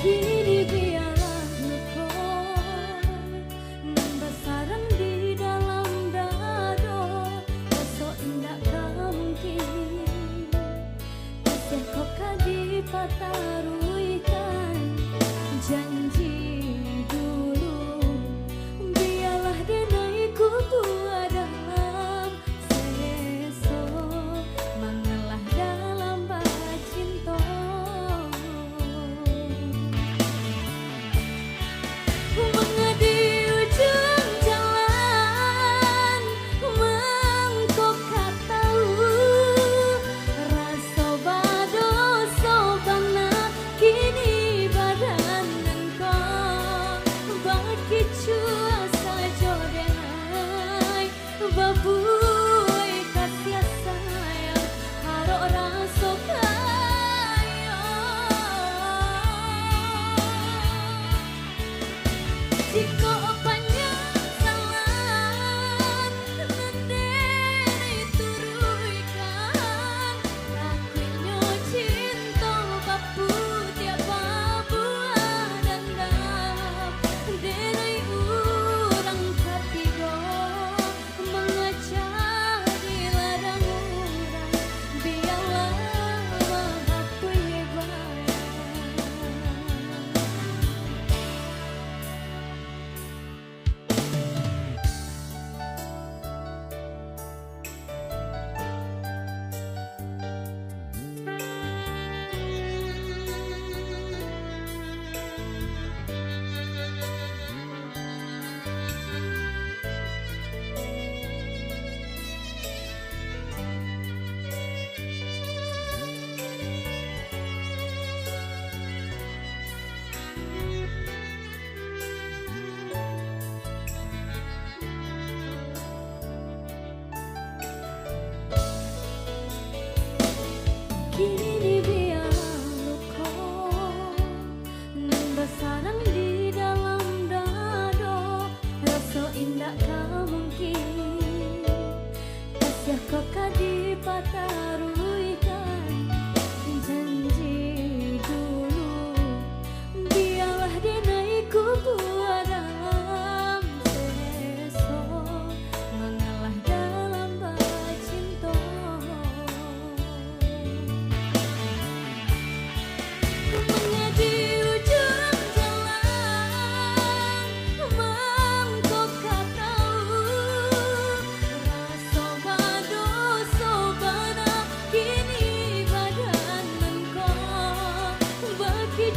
Kini biarlah lekoi membesarkan di dalam dado. Rasa indah mungkin kasih kau kadi pataruikan janji dulu. Biarlah denaiku tua dalam seso mengalah dalam bacinto. Mengadi ujung jalan mengkok tahu rasa bado sobana kini badan engkau bagi cua saja denai babui kasih sayang harok rasa kaya. Jika panjang jalan nenderi turuikan lakuinyo cinta bapu tiap buah dendam denai urang katido mengajak di ladang urang biarlah mengakui bayang. Kini biar lekoi membesarkan di dalam dado. Rasa indah mungkin kasih kau kadi pataruikan janji dulu. Biarlah denaiku tua dalam seso mengalah dalam bacinto. Mengadi ujung jalan mengkok tahu rasa bado sobana kini badan engkau bagi